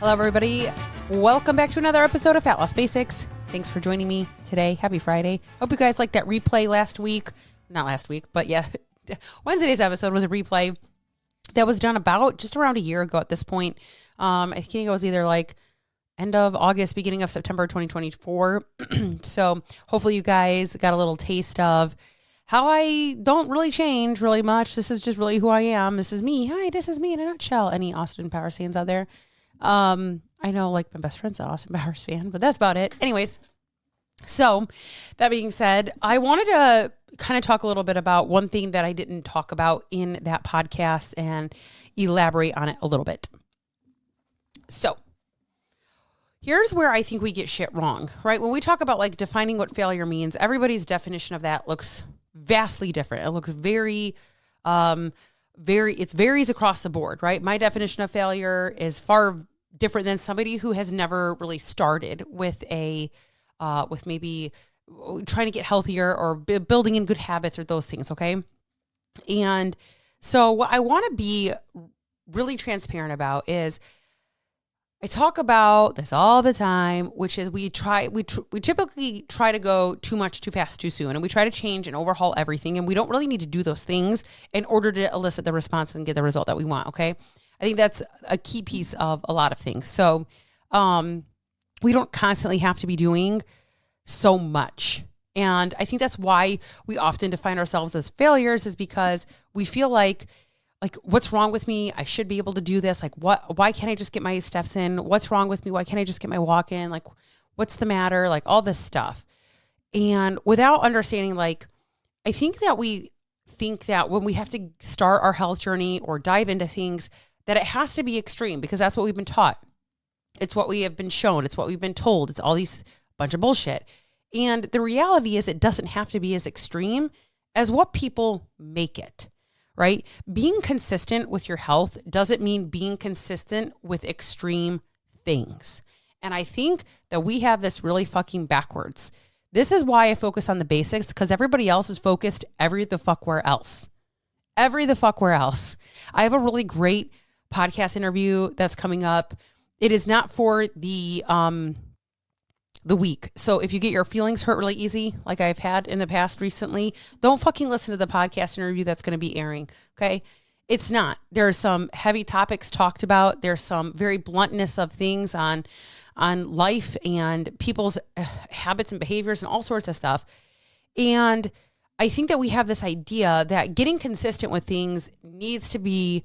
Hello, everybody. Welcome back to another episode of Fat Loss Basics. Thanks for joining me today. Happy Friday. Hope you guys liked that replay last week. Not last week, but yeah. Wednesday's episode was a replay that was done about just around a year ago at this point. I think it was either like end of August, beginning of September 2024. So hopefully you guys got a little taste of how I don't really change really much. This is just really who I am. This is me. Hi, this is me in a nutshell. Any Austin Powers fans out there? I know like my best friend's an Austin Powers fan, but that's about it. Anyways, so that being said, I wanted to kind of talk a little bit about one thing that I didn't talk about in that podcast and elaborate on it a little bit. So here's where I think we get shit wrong, right? When we talk about like defining what failure means, everybody's definition of that looks vastly different. It looks very, it varies across the board, right? My definition of failure is far different than somebody who has never really started with with maybe trying to get healthier or building in good habits or those things. Okay. And so what I want to be really transparent about is I talk about this all the time, which is we typically try to go too much, too fast, too soon. And we try to change and overhaul everything. And we don't really need to do those things in order to elicit the response and get the result that we want. Okay. I think that's a key piece of a lot of things. So, we don't constantly have to be doing so much. And I think that's why we often define ourselves as failures, is because we feel like what's wrong with me? I should be able to do this. Why can't I just get my steps in? What's wrong with me? Why can't I just get my walk in? Like, what's the matter? Like all this stuff. And without understanding, I think that we think that when we have to start our health journey or dive into things, that it has to be extreme, because that's what we've been taught. It's what we have been shown. It's what we've been told. It's all these bunch of bullshit. And the reality is it doesn't have to be as extreme as what people make it, right? Being consistent with your health doesn't mean being consistent with extreme things. And I think that we have this really fucking backwards. This is why I focus on the basics, because everybody else is focused every the fuck where else. Every the fuck where else. I have a really great podcast interview that's coming up. It is not for the week. So if you get your feelings hurt really easy, like I've had in the past recently, don't fucking listen to the podcast interview that's going to be airing. Okay. It's not. There's some heavy topics talked about. There's some very bluntness of things on life and people's habits and behaviors and all sorts of stuff. And I think that we have this idea that getting consistent with things needs to be,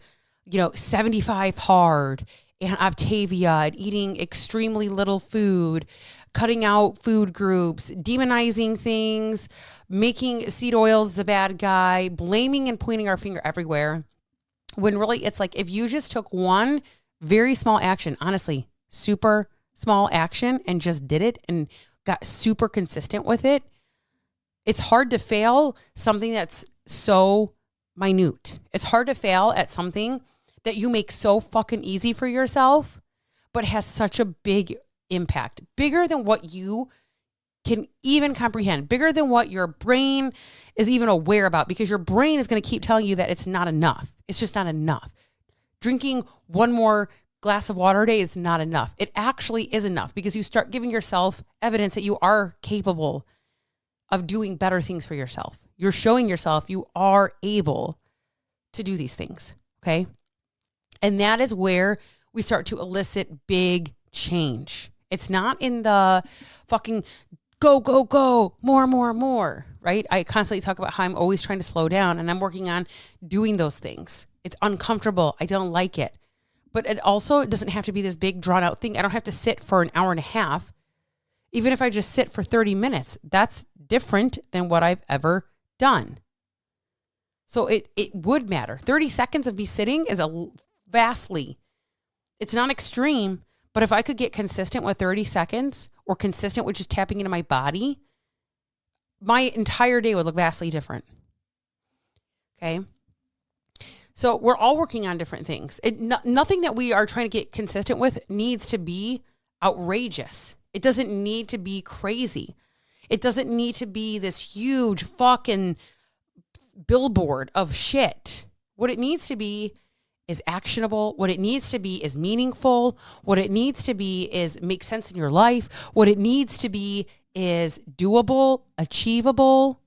75 hard and Octavia and eating extremely little food, cutting out food groups, demonizing things, making seed oils the bad guy, blaming and pointing our finger everywhere. When really it's like, if you just took one very small action, honestly, super small action, and just did it and got super consistent with it, it's hard to fail something that's so minute. It's hard to fail at something that you make so fucking easy for yourself, but has such a big impact, bigger than what you can even comprehend, bigger than what your brain is even aware about, because your brain is going to keep telling you that it's not enough. It's just not enough. Drinking one more glass of water a day is not enough. It actually is enough, because you start giving yourself evidence that you are capable of doing better things for yourself. You're showing yourself you are able to do these things. Okay. And that is where we start to elicit big change. It's not in the fucking go, more, right? I constantly talk about how I'm always trying to slow down, and I'm working on doing those things. It's uncomfortable. I don't like it. But it doesn't have to be this big drawn out thing. I don't have to sit for an hour and a half. Even if I just sit for 30 minutes, that's different than what I've ever done. So it would matter. 30 seconds of me sitting is it's not extreme, but if I could get consistent with 30 seconds or consistent with just tapping into my body, my entire day would look vastly different. Okay. So we're all working on different things. Nothing that we are trying to get consistent with needs to be outrageous. It doesn't need to be crazy. It doesn't need to be this huge fucking billboard of shit. What it needs to be is actionable. What it needs to be is meaningful. What it needs to be is make sense in your life. What it needs to be is doable, achievable.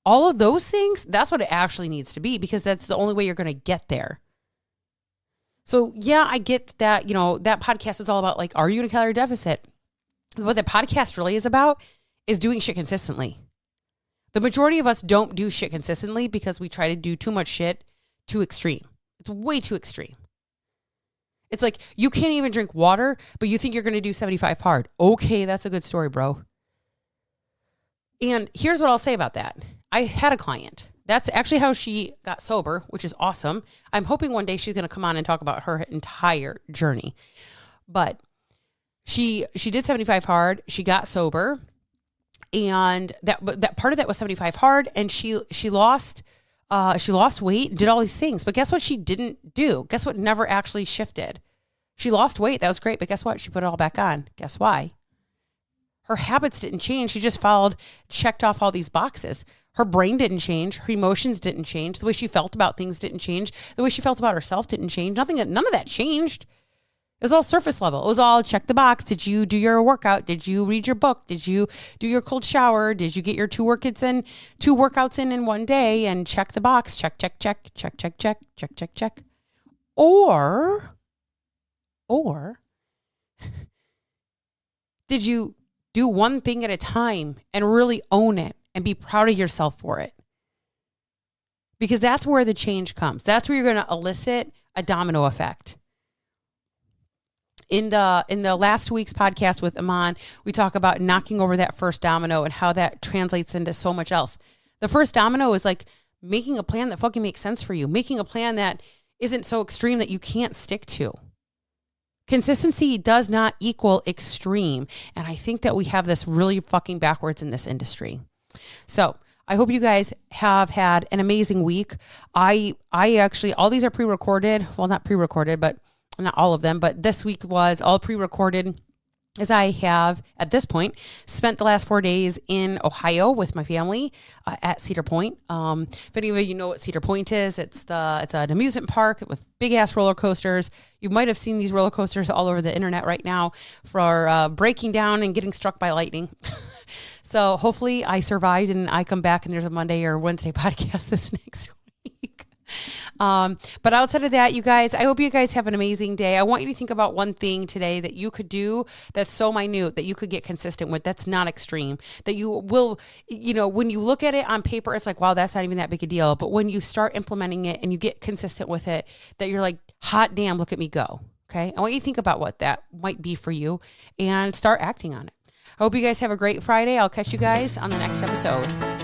All of those things, that's what it actually needs to be, because that's the only way you're going to get there. So yeah, I get that, that podcast is all about like, are you in a calorie deficit? What the podcast really is about is doing shit consistently. The majority of us don't do shit consistently because we try to do too much shit too extreme. It's way too extreme. It's like you can't even drink water, but you think you're going to do 75 hard. Okay, that's a good story, bro. And here's what I'll say about that. I had a client. That's actually how she got sober, which is awesome. I'm hoping one day she's going to come on and talk about her entire journey. But she did 75 hard. She got sober. And that part of that was 75 hard. And she lost weight, did all these things. But guess what she didn't do? Guess what never actually shifted? She lost weight. That was great. But guess what? She put it all back on. Guess why? Her habits didn't change. She just checked off all these boxes. Her brain didn't change. Her emotions didn't change. The way she felt about things didn't change. The way she felt about herself didn't change. None of that changed. It was all surface level. It was all check the box. Did you do your workout? Did you read your book? Did you do your cold shower? Did you get your two workouts in one day and check the box? Check, check, check, check, check, check, check, check, check. Or did you do one thing at a time and really own it and be proud of yourself for it? Because that's where the change comes. That's where you're going to elicit a domino effect. In the last week's podcast with Iman, we talk about knocking over that first domino and how that translates into so much else. The first domino is like making a plan that fucking makes sense for you, making a plan that isn't so extreme that you can't stick to. Consistency does not equal extreme. And I think that we have this really fucking backwards in this industry. So I hope you guys have had an amazing week. I actually, all these are pre-recorded. Well, not pre-recorded, but not all of them, but this week was all pre-recorded, as I have at this point spent the last 4 days in Ohio with my family at Cedar Point. If any of you know what Cedar Point is, it's an amusement park with big ass roller coasters. You might have seen these roller coasters all over the internet right now for breaking down and getting struck by lightning. So hopefully I survived and I come back and there's a Monday or Wednesday podcast this next week. But outside of that, you guys, I hope you guys have an amazing day. I want you to think about one thing today that you could do that's so minute that you could get consistent with. That's not extreme, that you will, when you look at it on paper, it's like, wow, that's not even that big a deal. But when you start implementing it and you get consistent with it, that you're like, hot damn, look at me go. Okay. I want you to think about what that might be for you and start acting on it. I hope you guys have a great Friday. I'll catch you guys on the next episode.